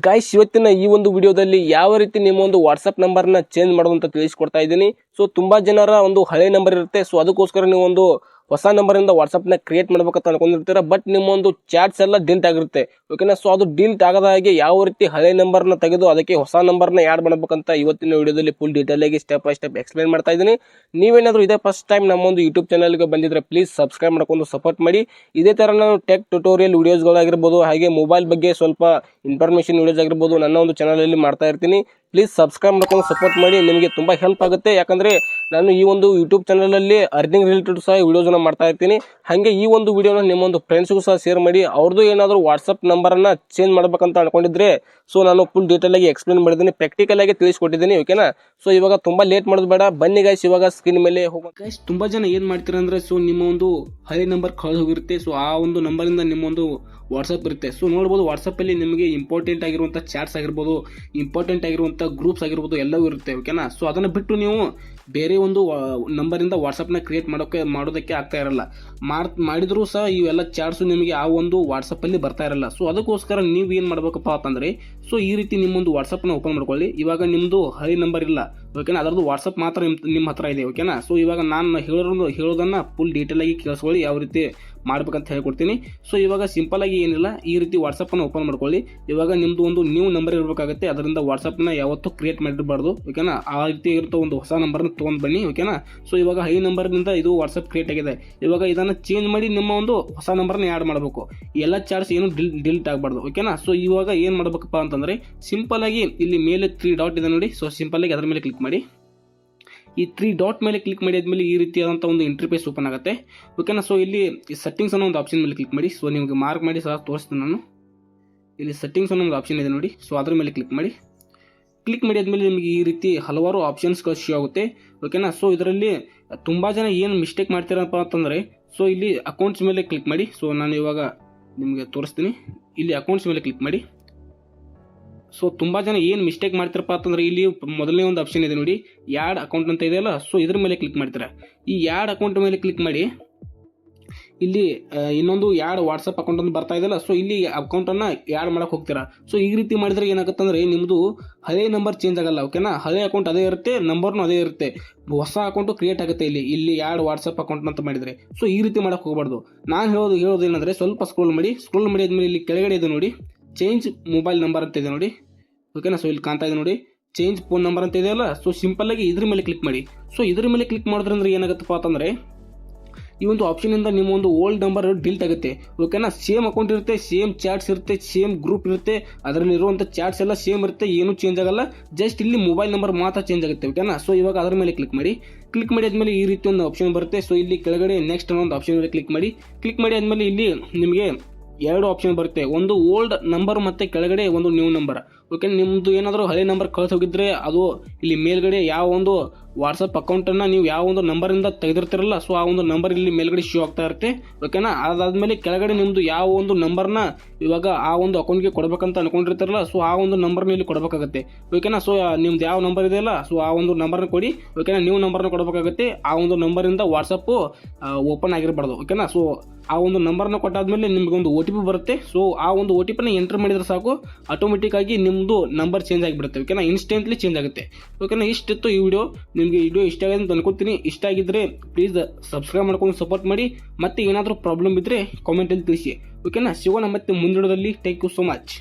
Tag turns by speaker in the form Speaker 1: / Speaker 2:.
Speaker 1: Guys ಇವತ್ತಿನ ಈ ಒಂದು ವಿಡಿಯೋದಲ್ಲಿ ಯಾವ ರೀತಿ ನಿಮ್ಮ ಒಂದು ವಾಟ್ಸ್ಆಪ್ ನಂಬರ್ನ ಚೇಂಜ್ ಮಾಡೋದು ಅಂತ ತಿಳಿಸ್ಕೊಡ್ತಾ ಇದ್ದೀನಿ. ಸೊ ತುಂಬಾ ಜನರ ಒಂದು ಹಳೆ ನಂಬರ್ ಇರುತ್ತೆ. ಸೊ ಅದಕ್ಕೋಸ್ಕರ ನೀವು ಒಂದು ಹೊಸ ನಂಬರ್ ಇಂದ ವಾಟ್ಸ್ಆಪ್ ನ ಕ್ರಿಯೇಟ್ ಮಾಡ್ಬೇಕಂತ ಅನ್ಕೊಂಡಿರ್ತೀರ. ಬಟ್ ನಿಮ್ಮ ಒಂದು ಚಾಟ್ಸ್ ಎಲ್ಲ ಡಿಲೀಟ್ ಆಗಿರುತ್ತೆ. ಓಕೆನಾ. ಸೊ ಅದು ಡಿಲೀಟ್ ಆಗದ ಹಾಗೆ ಯಾವ ರೀತಿ ಹಳೆ ನಂಬರ್ ನ ತೆಗೆದು ಅದಕ್ಕೆ ಹೊಸ ನಂಬರ್ ನ ಆಡ್ ಮಾಡ್ಬೇಕಂತ ಇವತ್ತಿನ ವಿಡಿಯೋದಲ್ಲಿ ಫುಲ್ ಡೀಟೇಲ್ ಆಗಿ ಸ್ಟೆಪ್ ಬೈ ಸ್ಟೆಪ್ ಎಕ್ಸ್ಪ್ಲೈನ್ ಮಾಡ್ತಾ ಇದ್ದೀನಿ. ನೀವೇನಾದ್ರೂ ಇದೇ ಫಸ್ಟ್ ಟೈಮ್ ನಮ್ಮ ಒಂದು ಯೂಟ್ಯೂಬ್ ಚಾನಲ್ ಗೆ ಬಂದಿದ್ರೆ ಪ್ಲೀಸ್ ಸಬ್ಸ್ಕ್ರೈಬ್ ಮಾಡ್ಕೊಂಡು ಸಪೋರ್ಟ್ ಮಾಡಿ. ಇದೇ ತರ ನಾನು ಟೆಕ್ ಟ್ಯುಟೋರಿಯಲ್ ವಿಡಿಯೋಸ್ ಗಳಾಗಿರ್ಬೋದು, ಹಾಗೆ ಮೊಬೈಲ್ ಬಗ್ಗೆ ಸ್ವಲ್ಪ ಇನ್ಫಾರ್ಮೇಶನ್ ವಿಡಿಯೋಸ್ ಆಗಿರ್ಬೋದು ನನ್ನ ಒಂದು ಚಾನಲ್ ಅಲ್ಲಿ ಮಾಡ್ತಾ ಇರ್ತೀನಿ. ಪ್ಲೀಸ್ ಸಬ್ಸ್ಕ್ರೈಬ್ ಮಾಡ್ಕೊಂಡು ಸಪೋರ್ಟ್ ಮಾಡಿ, ನಿಮಗೆ ತುಂಬಾ ಹೆಲ್ಪ್ ಆಗುತ್ತೆ. ಯಾಕಂದ್ರೆ ನಾನು ಈ ಒಂದು ಯೂಟ್ಯೂಬ್ ಚಾನಲ್ ಅಲ್ಲಿ ಅರ್ನಿಂಗ್ ರಿಲೇಟೆಡ್ ಸಹ ವಿಡಿಯೋಸ್ ಮಾಡ್ತಾ ಇರ್ತೀನಿ. ಹಾಗೆ ಈ ಒಂದು ವಿಡಿಯೋನ ನಿಮ್ಮ ಒಂದು ಫ್ರೆಂಡ್ಸ್ಗೂ ಸಹ ಶೇರ್ ಮಾಡಿ. ಅವ್ರದ್ದು ಏನಾದರೂ ವಾಟ್ಸ್ಆಪ್ ನಂಬರ್ ಅನ್ನ ಚೇಂಜ್ ಮಾಡ್ಬೇಕಂತ ಅನ್ಕೊಂಡಿದ್ರೆ ಸೊ ನಾನು ಫುಲ್ ಡೀಟೇಲ್ ಆಗಿ ಎಕ್ಸ್ಪ್ಲೇನ್ ಮಾಡಿದ್ದೀನಿ, ಪ್ರಾಕ್ಟಿಕಲ್ ಆಗಿ ತಿಳಿಸ್ಕೊಟ್ಟಿದ್ದೀನಿ. ಓಕೆನಾ. ಸೊ ಇವಾಗ ತುಂಬಾ ಲೇಟ್ ಮಾಡೋದು ಬೇಡ, ಬನ್ನಿ ಗೈಸ್ ಇವಾಗ ಸ್ಕ್ರೀನ್ ಮೇಲೆ ಹೋಗೋಣ. ಗೈಸ್ ತುಂಬಾ ಜನ ಏನ್ ಮಾಡ್ತೀರಾ ಅಂದ್ರೆ ಸೊ ನಿಮ್ಮ ಒಂದು ಹಳೆ ನಂಬರ್ ಕಳೆದು ಹೋಗಿರುತ್ತೆ. ಸೊ ಆ ಒಂದು ನಂಬರ್ ಇಂದ ನಿಮ್ಮ ಒಂದು ವಾಟ್ಸ್ಆಪ್ ಇರುತ್ತೆ. ಸೊ ನೋಡಬಹುದು ವಾಟ್ಸ್ಆಪ್ ಅಲ್ಲಿ ನಿಮಗೆ ಇಂಪಾರ್ಟೆಂಟ್ ಆಗಿರುವಂತಹ ಚಾಟ್ಸ್ ಆಗಿರ್ಬೋದು, ಇಂಪಾರ್ಟೆಂಟ್ ಆಗಿರುವಂತಹ ಗ್ರೂಪ್ಸ್ ಆಗಿರ್ಬೋದು ಎಲ್ಲವೂ ಇರುತ್ತೆ. ಓಕೆನಾ. ಸೊ ಅದನ್ನ ಬಿಟ್ಟು ನೀವು ಬೇರೆ ಒಂದು ನಂಬರ್ ಇಂದ ವಾಟ್ಸ್ಆಪ್ ನ ಕ್ರಿಯೇಟ್ ಮಾಡೋದಕ್ಕೆ ಆಗ್ತಾ ಇರಲ್ಲ. ಮಾಡಿದ್ರು ಸಹ ಇವೆಲ್ಲ ಚಾಟ್ಸ್ ನಿಮಗೆ ಆ ಒಂದು ವಾಟ್ಸ್ಆಪ್ ಅಲ್ಲಿ ಬರ್ತಾ ಇರಲ್ಲ. ಸೊ ಅದಕ್ಕೋಸ್ಕರ ನೀವು ಏನ್ ಮಾಡ್ಬೇಕಪ್ಪ ಅಂತಂದ್ರೆ ಸೊ ಈ ರೀತಿ ನಿಮ್ಮೊಂದು ವಾಟ್ಸ್ಆಪ್ ನ ಓಪನ್ ಮಾಡ್ಕೊಳ್ಳಿ. ಇವಾಗ ನಿಮ್ದು ಹಳೆ ನಂಬರ್ ಇಲ್ಲ. ಓಕೆನಾ. ಅದರದ್ದು ವಾಟ್ಸ್ಆಪ್ ಮಾತ್ರ ನಿಮ್ಮ ಹತ್ರ ಇದೆ. ಓಕೆನಾ. ಸೊ ಇವಾಗ ನಾನು ಹೇಳೋದನ್ನ ಫುಲ್ ಡೀಟೇಲ್ ಆಗಿ ಕೇಳಿಸ್ಕೊಳ್ಳಿ, ಯಾವ ರೀತಿ ಮಾಡ್ಬೇಕಂತ ಹೇಳ್ಕೊಡ್ತೀನಿ. ಸೊ ಇವಾಗ ಸಿಂಪಲ್ ಆಗಿ ಏನಿಲ್ಲ, ಈ ರೀತಿ ವಾಟ್ಸ್ಆಪ್ ಅನ್ನ ಓಪನ್ ಮಾಡ್ಕೊಳ್ಳಿ. ಇವಾಗ ನಿಮ್ದು ಒಂದು ನ್ಯೂ ನಂಬರ್ ಇರಬೇಕಾಗುತ್ತೆ. ಅದರಿಂದ ವಾಟ್ಸ್ಆಪ್ ನ ಯಾವತ್ತೂ ಕ್ರಿಯೇಟ್ ಮಾಡಿರಬಾರ್ದು. ಓಕೆನಾ. ಆ ರೀತಿ ಇರುತ್ತೋ ಒಂದು ಹೊಸ ನಂಬರ್ ತಗೊಂಡ್ ಬನ್ನಿ. ಓಕೆನಾ. ಸೊ ಇವಾಗ ಹೈ ನಂಬರ್ ನಿಂದ ಇದು ವಾಟ್ಸ್ಆಪ್ ಕ್ರಿಯೇಟ್ ಆಗಿದೆ. ಇವಾಗ ಇದನ್ನ ಚೇಂಜ್ ಮಾಡಿ ನಿಮ್ಮ ಒಂದು ಹೊಸ ನಂಬರ್ನ ಆಡ್ ಮಾಡಬೇಕು. ಎಲ್ಲ ಚಾರ್ಟ್ಸ್ ಏನು ಡಿಲೀಟ್ ಆಗಬಾರ್ದು. ಓಕೆನಾ. ಸೊ ಇವಾಗ ಏನ್ ಮಾಡ್ಬೇಕಪ್ಪ ಅಂತಂದ್ರೆ ಸಿಂಪಲ್ ಆಗಿ ಇಲ್ಲಿ ಮೇಲೆ 3 ಡಾಟ್ ಇದೆ ನೋಡಿ. ಸೊ ಸಿಂಪಲ್ ಆಗಿ ಅದರ ಮೇಲೆ ಕ್ಲಿಕ್ ಮಾಡಿ. ಈ 3 ಡಾಟ್ ಮೇಲೆ ಕ್ಲಿಕ್ ಮಾಡಿ ಆದ್ಮೇಲೆ ಈ ರೀತಿಯಾದಂತಹ ಒಂದು ಇಂಟರ್ಫೇಸ್ ಓಪನ್ ಆಗುತ್ತೆ. ಓಕೆನಾ. ಸೊ ಇಲ್ಲಿ ಸೆಟ್ಟಿಂಗ್ಸ್ ಅನ್ನೋ ಒಂದು ಆಪ್ಷನ್ ಮೇಲೆ ಕ್ಲಿಕ್ ಮಾಡಿ. ಸೊ ನಿಮಗೆ ಮಾರ್ಕ್ ಮಾಡಿ ಸಹ ತೋರಿಸ್ತೀನಿ ನಾನು. ಇಲ್ಲಿ ಸೆಟ್ಟಿಂಗ್ಸ್ ಅನ್ನೋ ಒಂದು ಆಪ್ಷನ್ ಇದೆ ನೋಡಿ. ಸೊ ಅದ್ರ ಮೇಲೆ ಕ್ಲಿಕ್ ಮಾಡಿ. ಕ್ಲಿಕ್ ಮಾಡಿ ಆದ್ಮೇಲೆ ನಿಮಗೆ ಈ ರೀತಿ ಹಲವಾರು ಆಪ್ಷನ್ಸ್ಗಳು ಶೋ ಆಗುತ್ತೆ. ಓಕೆನಾ. ಸೊ ಇದರಲ್ಲಿ ತುಂಬಾ ಜನ ಏನು ಮಿಸ್ಟೇಕ್ ಮಾಡ್ತೀರಪ್ಪ ಅಂತಂದ್ರೆ ಸೊ ಇಲ್ಲಿ ಅಕೌಂಟ್ಸ್ ಮೇಲೆ ಕ್ಲಿಕ್ ಮಾಡಿ. ಸೊ ನಾನು ಇವಾಗ ನಿಮಗೆ ತೋರಿಸ್ತೀನಿ. ಇಲ್ಲಿ ಅಕೌಂಟ್ಸ್ ಮೇಲೆ ಕ್ಲಿಕ್ ಮಾಡಿ. ಸೊ ತುಂಬಾ ಜನ ಏನ್ ಮಿಸ್ಟೇಕ್ ಮಾಡ್ತಾರಪ್ಪ ಅಂತಂದ್ರೆ ಇಲ್ಲಿ ಮೊದಲನೇ ಒಂದು ಆಪ್ಷನ್ ಇದೆ ನೋಡಿ, ಯಾಡ್ ಅಕೌಂಟ್ ಅಂತ ಇದೆಯಲ್ಲ. ಸೊ ಇದ್ರ ಮೇಲೆ ಕ್ಲಿಕ್ ಮಾಡ್ತೀರಾ. ಈ ಯಾಡ್ ಅಕೌಂಟ್ ಮೇಲೆ ಕ್ಲಿಕ್ ಮಾಡಿ. ಇಲ್ಲಿ ಇನ್ನೊಂದು ಯಾಡ್ ವಾಟ್ಸ್ಆಪ್ ಅಕೌಂಟ್ ಅಂತ ಬರ್ತಾ ಇದೆಯಲ್ಲ. ಸೊ ಇಲ್ಲಿ ಅಕೌಂಟ್ ಅನ್ನ ಯಾಡ್ ಮಾಡಕ್ ಹೋಗ್ತೀರಾ. ಸೊ ಈ ರೀತಿ ಮಾಡಿದ್ರೆ ಏನಾಗುತ್ತೆ ಅಂದ್ರೆ ನಿಮ್ದು ಹಳೆ ನಂಬರ್ ಚೇಂಜ್ ಆಗಲ್ಲ. ಓಕೆನಾ. ಹಳೆ ಅಕೌಂಟ್ ಅದೇ ಇರುತ್ತೆ, ನಂಬರ್ನು ಅದೇ ಇರುತ್ತೆ, ಹೊಸ ಅಕೌಂಟ್ ಕ್ರಿಯೇಟ್ ಆಗುತ್ತೆ. ಇಲ್ಲಿ ಯಾಡ್ ವಾಟ್ಸ್ಆಪ್ ಅಕೌಂಟ್ ಅಂತ ಮಾಡಿದ್ರೆ ಸೊ ಈ ರೀತಿ ಮಾಡಕ್ ಹೋಗಬಾರ್ದು. ನಾನು ಹೇಳೋದು ಏನಂದ್ರೆ ಸ್ವಲ್ಪ ಸ್ಕ್ರೋಲ್ ಮಾಡಿ ಆದ್ಮೇಲೆ ಇಲ್ಲಿ ಕೆಳಗಡೆ ಇದೆ ನೋಡಿ, ಚೇಂಜ್ ಮೊಬೈಲ್ ನಂಬರ್ ಅಂತ ಇದೆ ನೋಡಿ. ಓಕೆನಾ. ಸೊ ಇಲ್ಲಿ ಕಾಣ್ತಾ ಇದೆ ನೋಡಿ, ಚೇಂಜ್ ಫೋನ್ ನಂಬರ್ ಅಂತ ಇದೆಯಲ್ಲ. ಸೊ ಸಿಂಪಲ್ ಆಗಿ ಇದ್ರ ಮೇಲೆ ಕ್ಲಿಕ್ ಮಾಡಿ. ಸೊ ಇದ್ರ ಮೇಲೆ ಕ್ಲಿಕ್ ಮಾಡೋದ್ರಿಂದ ಏನಾಗುತ್ತಪ್ಪ ಅಂತಂದ್ರೆ ಈ ಒಂದು ಆಪ್ಷನ್ ಇಂದ ನಿಮ್ಮ ಒಂದು ಓಲ್ಡ್ ನಂಬರ್ ಡಿಲೀಟ್ ಆಗುತ್ತೆ. ಓಕೆನಾ. ಸೇಮ್ ಅಕೌಂಟ್ ಇರುತ್ತೆ, ಸೇಮ್ ಚಾಟ್ಸ್ ಇರುತ್ತೆ, ಸೇಮ್ ಗ್ರೂಪ್ ಇರುತ್ತೆ, ಅದರಲ್ಲಿ ಇರುವಂತ ಚಾಟ್ಸ್ ಎಲ್ಲ ಸೇಮ್ ಇರುತ್ತೆ, ಏನು ಚೇಂಜ್ ಆಗಲ್ಲ. ಜಸ್ಟ್ ಇಲ್ಲಿ ಮೊಬೈಲ್ ನಂಬರ್ ಮಾತ್ರ ಚೇಂಜ್ ಆಗುತ್ತೆ. ಓಕೆನಾ. ಸೊ ಇವಾಗ ಅದರ ಮೇಲೆ ಕ್ಲಿಕ್ ಮಾಡಿ ಆದ್ಮೇಲೆ ಈ ರೀತಿ ಒಂದು ಆಪ್ಷನ್ ಬರುತ್ತೆ. ಸೊ ಇಲ್ಲಿ ಕೆಳಗಡೆ ನೆಕ್ಸ್ಟ್ ಅನ್ನೋ ಒಂದು ಆಪ್ಷನ್ ಮೇಲೆ ಕ್ಲಿಕ್ ಮಾಡಿ ಆದ್ಮೇಲೆ ಇಲ್ಲಿ ನಿಮಗೆ 2 ಆಪ್ಷನ್ ಬರುತ್ತೆ. ಒಂದು ಓಲ್ಡ್ ನಂಬರ್ ಮತ್ತೆ ಕೆಳಗಡೆ ಒಂದು ನ್ಯೂ ನಂಬರ್. ಓಕೆ. ನಿಮ್ದು ಏನಾದರೂ ಹಳೆ ನಂಬರ್ ಕಳೆದು ಹೋಗಿದ್ರೆ ಅದು ಇಲ್ಲಿ ಮೇಲ್ಗಡೆ ಯಾವ ಒಂದು ವಾಟ್ಸ್ಆಪ್ ಅಕೌಂಟ್ ಅನ್ನ ನೀವು ಯಾವ ಒಂದು ನಂಬರ್ ಇಂದ ತೆಗೆದಿರ್ತಿರಲ್ಲ ಸೊ ಆ ಒಂದು ನಂಬರ್ ಇಲ್ಲಿ ಮೇಲ್ಗಡೆ ಶೋ ಆಗ್ತಾ ಇರುತ್ತೆ. ಓಕೆನಾ. ಅದಾದ್ಮೇಲೆ ಕೆಳಗಡೆ ನಿಮ್ದು ಯಾವ ಒಂದು ನಂಬರ್ನ ಇವಾಗ ಆ ಒಂದು ಅಕೌಂಟ್ಗೆ ಕೊಡ್ಬೇಕಂತ ಅನ್ಕೊಂಡಿರ್ತಾರಲ್ಲ ಸೊ ಆ ಒಂದು ನಂಬರ್ನ ಇಲ್ಲಿ ಕೊಡಬೇಕಾಗುತ್ತೆ. ಓಕೆನಾ. ಸೊ ನಿಮ್ದು ಯಾವ ನಂಬರ್ ಇದೆಯಲ್ಲ ಸೊ ಆ ಒಂದು ನಂಬರ್ನ ಕೊಡಿ. ಓಕೆನಾ. ನ್ಯೂ ನಂಬರ್ನ ಕೊಡಬೇಕಾಗುತ್ತೆ. ಆ ಒಂದು ನಂಬರ್ ಇಂದ ವಾಟ್ಸಪ್ ಓಪನ್ ಆಗಿರಬಾರ್ದು. ಓಕೆನಾ. ಸೊ ಆ ಒಂದು ನಂಬರ್ನ ಕೊಟ್ಟಾದ್ಮೇಲೆ ನಿಮ್ಗೆ ಒಂದು OTP ಬರುತ್ತೆ. ಸೊ ಆ ಒಂದು OTP ನ ಎಂಟರ್ ಮಾಡಿದ್ರೆ ಸಾಕು, ಆಟೋಮೆಟಿಕ್ ಆಗಿ ನಿಮ್ದು ನಂಬರ್ ಚೇಂಜ್ ಆಗಿಬಿಡುತ್ತೆ. ಓಕೆನಾ. ಇನ್ಸ್ಟೆಂಟ್ಲಿ ಚೇಂಜ್ ಆಗುತ್ತೆ. ಓಕೆನಾ. ಇಷ್ಟಿತ್ತು ಈ ವಿಡಿಯೋ. ನಿಮಗೆ ವಿಡಿಯೋ ಇಷ್ಟ ಆಗಿದೆ ಅಂತ ಅನ್ಕೋತೀನಿ. ಇಷ್ಟ ಆಗಿದ್ರೆ ಪ್ಲೀಸ್ ಸಬ್ಸ್ಕ್ರೈಬ್ ಮಾಡ್ಕೊಂಡು ಸಪೋರ್ಟ್ ಮಾಡಿ. ಮತ್ತೆ ಏನಾದರೂ ಪ್ರಾಬ್ಲಮ್ ಇದ್ರೆ ಕಾಮೆಂಟ್ ಅಲ್ಲಿ ತಿಳಿಸಿ. ಓಕೆನಾ. ಸಿಗೋಣ ಮತ್ತೆ ಮುಂದಿನದಲ್ಲಿ. Thank you so much.